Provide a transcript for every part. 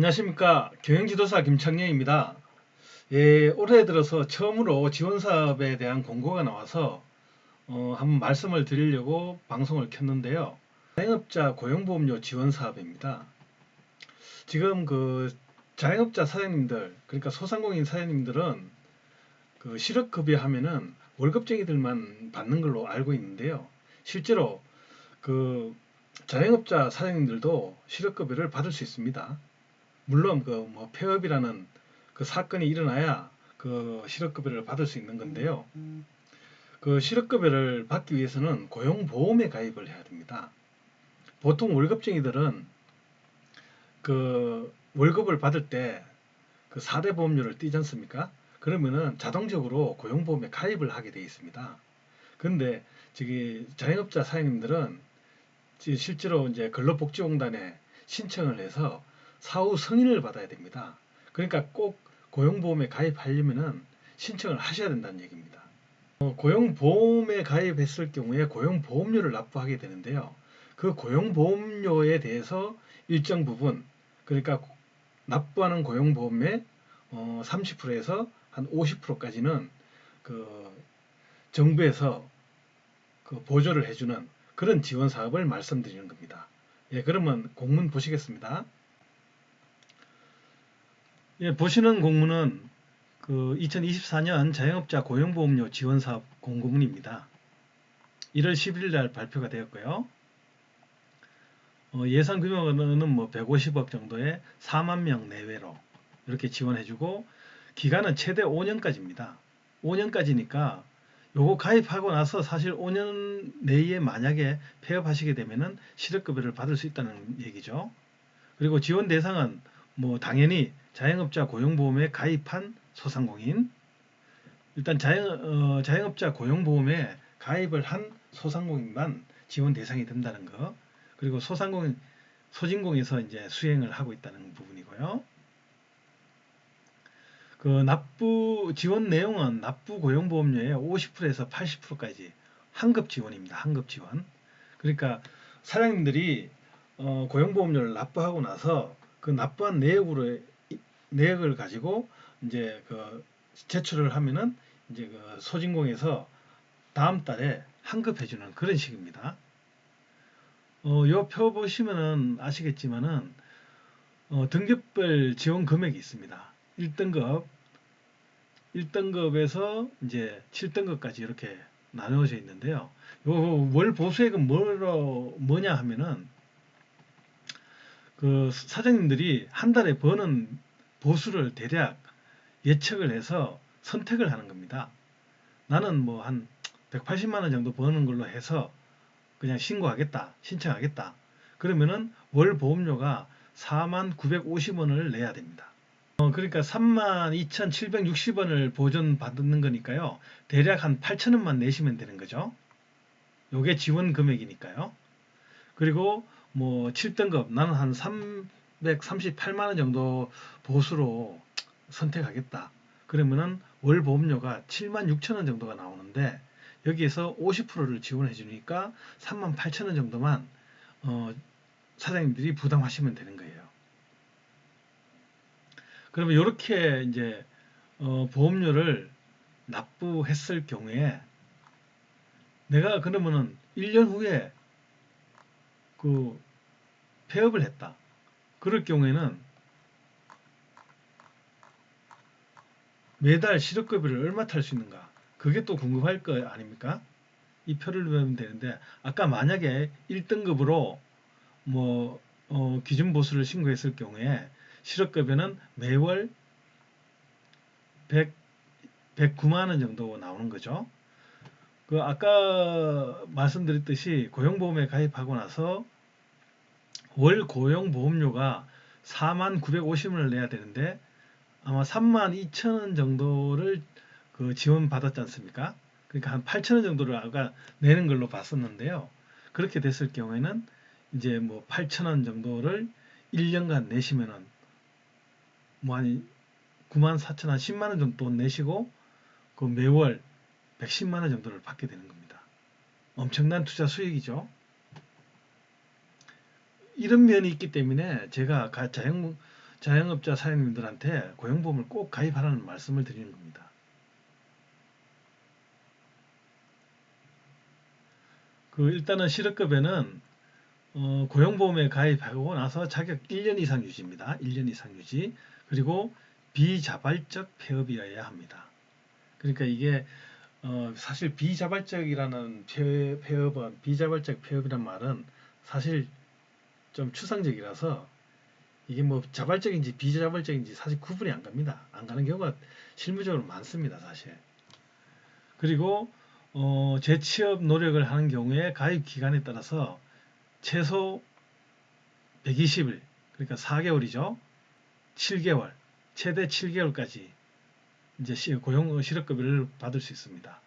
안녕하십니까. 경영지도사 김창렬입니다. 예, 올해 들어서 처음으로 지원사업에 대한 공고가 나와서 한번 말씀을 드리려고 방송을 켰는데요. 자영업자 고용보험료 지원사업입니다. 지금 그 자영업자 사장님들, 그러니까 소상공인 사장님들은 그 실업급여 하면은 월급쟁이들만 받는 걸로 알고 있는데요. 실제로 그 자영업자 사장님들도 실업급여를 받을 수 있습니다. 물론 그 뭐 폐업이라는 그 사건이 일어나야 그 실업급여를 받을 수 있는 건데요. 그 실업급여를 받기 위해서는 고용보험에 가입을 해야 됩니다. 보통 월급쟁이들은 그 월급을 받을 때 그 4대 보험료를 떼지 않습니까? 그러면은 자동적으로 고용보험에 가입을 하게 되어 있습니다. 그런데 저기 자영업자 사장님들은 실제로 이제 근로복지공단에 신청을 해서 사후 승인을 받아야 됩니다. 그러니까 꼭 고용보험에 가입하려면은 신청을 하셔야 된다는 얘기입니다. 고용보험에 가입했을 경우에 고용보험료를 납부하게 되는데요. 그 고용보험료에 대해서 일정 부분, 그러니까 납부하는 고용보험의 30%에서 한 50%까지는 그 정부에서 그 보조를 해주는 그런 지원 사업을 말씀드리는 겁니다. 예, 그러면 공문 보시겠습니다. 예, 보시는 공문은 그 2024년 자영업자 고용보험료 지원사업 공고문입니다. 1월 11일 날 발표가 되었고요. 예산 규모는 뭐 150억 정도의 4만 명 내외로 이렇게 지원해주고 기간은 최대 5년까지입니다. 5년까지니까 요거 가입하고 나서 사실 5년 내에 만약에 폐업하시게 되면은 실업급여를 받을 수 있다는 얘기죠. 그리고 지원 대상은 뭐 당연히 자영업자 고용보험에 가입한 소상공인, 일단 자영업자 고용보험에 가입을 한 소상공인만 지원 대상이 된다는 거, 그리고 소상공인 소진공에서 이제 수행을 하고 있다는 부분이고요. 그 납부 지원 내용은 납부 고용보험료의 50%에서 80%까지 환급 지원입니다. 환급 지원. 그러니까 사장님들이 고용보험료를 납부하고 나서 그 납부한 내역을 가지고 이제 그 제출을 하면은 이제 그 소진공에서 다음 달에 환급해주는 그런 식입니다. 요 표 보시면은 아시겠지만은 등급별 지원 금액이 있습니다. 1등급에서 이제 7등급까지 이렇게 나누어져 있는데요. 요 월 보수액은 뭐냐 하면은 그 사장님들이 한 달에 버는 보수를 대략 예측을 해서 선택을 하는 겁니다. 나는 뭐 한 180만 원 정도 버는 걸로 해서 그냥 신청하겠다. 그러면은 월 보험료가 4만 950원을 내야 됩니다. 그러니까 32,760원을 보전 받는 거니까요. 대략 한 8,000원만 내시면 되는 거죠. 요게 지원 금액이니까요. 그리고 뭐 7등급 나는 한 338만 원 정도 보수로 선택하겠다. 그러면은 월 보험료가 7만 6천 원 정도가 나오는데 여기에서 50%를 지원해 주니까 3만 8천 원 정도만 사장님들이 부담하시면 되는 거예요. 그러면 이렇게 이제 보험료를 납부했을 경우에 내가 그러면은 1년 후에 그 폐업을 했다. 그럴 경우에는 매달 실업급여를 얼마 탈 수 있는가? 그게 또 궁금할 거 아닙니까? 이 표를 넣으면 되는데 아까 만약에 1등급으로 뭐 기준 보수를 신고했을 경우에 실업급여는 매월 109만 원 정도 나오는 거죠. 그 아까 말씀드렸듯이 고용보험에 가입하고 나서 월 고용보험료가 4만 950원을 내야 되는데 아마 3만 2천 원 정도를 그 지원받았지 않습니까? 그러니까 한 8천 원 정도를 아까 내는 걸로 봤었는데요. 그렇게 됐을 경우에는 이제 뭐 8천 원 정도를 1년간 내시면은 뭐 한 9만 4천 한 10만 원 정도 내시고 그 매월 110만 원 정도를 받게 되는 겁니다. 엄청난 투자 수익이죠. 이런 면이 있기 때문에 제가 자영업자 사장님들한테 고용보험을 꼭 가입하라는 말씀을 드리는 겁니다. 일단은 실업급여는 고용보험에 가입하고 나서 자격 1년 이상 유지입니다. 1년 이상 유지. 그리고 비자발적 폐업이어야 합니다. 그러니까 이게 사실 비자발적이라는 폐업은 비자발적 폐업이란 말은 사실 좀 추상적이라서 이게 뭐 자발적인지 비자발적인지 사실 구분이 안 갑니다. 안 가는 경우가 실무적으로 많습니다. 사실. 그리고 재취업 노력을 하는 경우에 가입 기간에 따라서 최소 120일, 그러니까 4개월이죠. 7개월, 최대 7개월까지 이제 고용 실업급여를 받을 수 있습니다.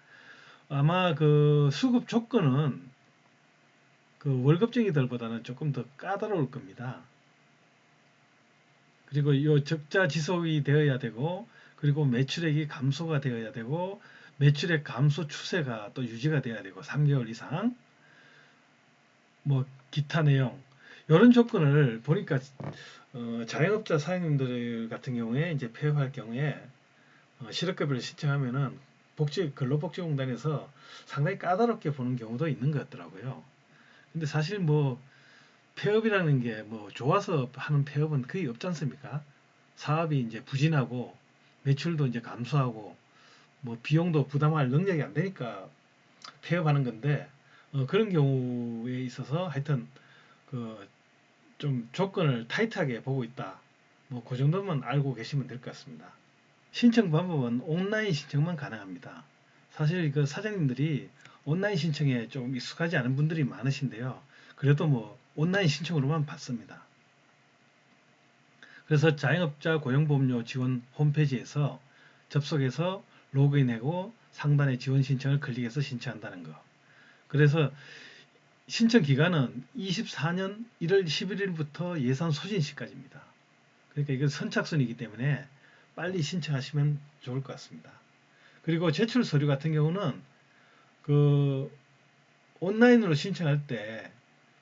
아마 그 수급 조건은 그 월급쟁이들보다는 조금 더 까다로울 겁니다. 그리고 이 적자 지속이 되어야 되고, 그리고 매출액이 감소가 되어야 되고, 매출액 감소 추세가 또 유지가 돼야 되고, 3개월 이상, 뭐 기타 내용 이런 조건을 보니까 자영업자 사장님들 같은 경우에 이제 폐업할 경우에 실업급여를 신청하면은 근로복지공단에서 상당히 까다롭게 보는 경우도 있는 것 같더라고요. 근데 사실 뭐 폐업이라는 게 뭐 좋아서 하는 폐업은 거의 없지 않습니까? 사업이 이제 부진하고 매출도 이제 감소하고 뭐 비용도 부담할 능력이 안 되니까 폐업하는 건데 그런 경우에 있어서 하여튼 그 좀 조건을 타이트하게 보고 있다. 뭐 그 정도만 알고 계시면 될 것 같습니다. 신청 방법은 온라인 신청만 가능합니다. 사실 그 사장님들이 온라인 신청에 좀 익숙하지 않은 분들이 많으신데요. 그래도 뭐 온라인 신청으로만 받습니다. 그래서 자영업자 고용보험료 지원 홈페이지에서 접속해서 로그인하고 상단에 지원 신청을 클릭해서 신청한다는 거. 그래서 신청 기간은 24년 1월 11일부터 예산 소진 시까지입니다. 그러니까 이건 선착순이기 때문에 빨리 신청하시면 좋을 것 같습니다. 그리고 제출 서류 같은 경우는 그 온라인으로 신청할 때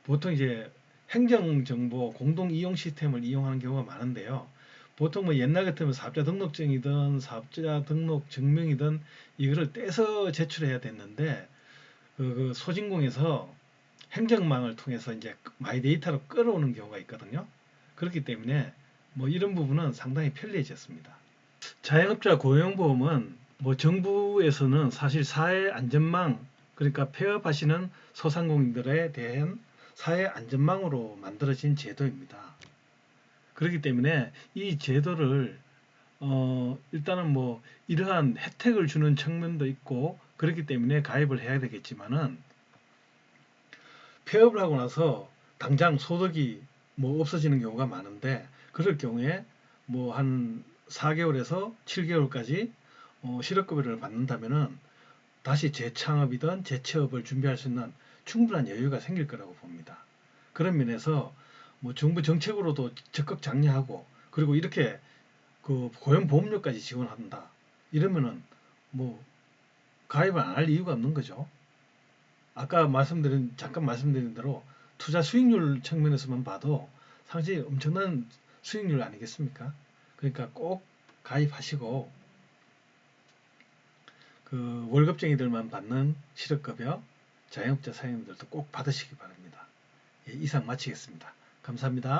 보통 이제 행정정보 공동 이용 시스템을 이용하는 경우가 많은데요. 보통 뭐 옛날 같으면 사업자 등록증이든 사업자 등록 증명이든 이거를 떼서 제출해야 됐는데 그 소진공에서 행정망을 통해서 이제 마이데이터로 끌어오는 경우가 있거든요. 그렇기 때문에 뭐 이런 부분은 상당히 편리해졌습니다. 자영업자 고용보험은 뭐 정부에서는 사실 사회 안전망, 그러니까 폐업하시는 소상공인들에 대한 사회 안전망으로 만들어진 제도입니다. 그렇기 때문에 이 제도를 일단은 뭐 이러한 혜택을 주는 측면도 있고 그렇기 때문에 가입을 해야 되겠지만은 폐업을 하고 나서 당장 소득이 뭐 없어지는 경우가 많은데 그럴 경우에 뭐 한 4개월에서 7개월까지 실업급여를 받는다면은 다시 재창업이든 재취업을 준비할 수 있는 충분한 여유가 생길 거라고 봅니다. 그런 면에서 뭐 정부 정책으로도 적극 장려하고 그리고 이렇게 그 고용보험료까지 지원한다. 이러면은 뭐 가입을 안 할 이유가 없는 거죠. 아까 잠깐 말씀드린 대로 투자 수익률 측면에서만 봐도 상당히 엄청난 수익률 아니겠습니까? 그러니까 꼭 가입하시고 그 월급쟁이들만 받는 실업급여 자영업자 사장님들도 꼭 받으시기 바랍니다. 예, 이상 마치겠습니다. 감사합니다.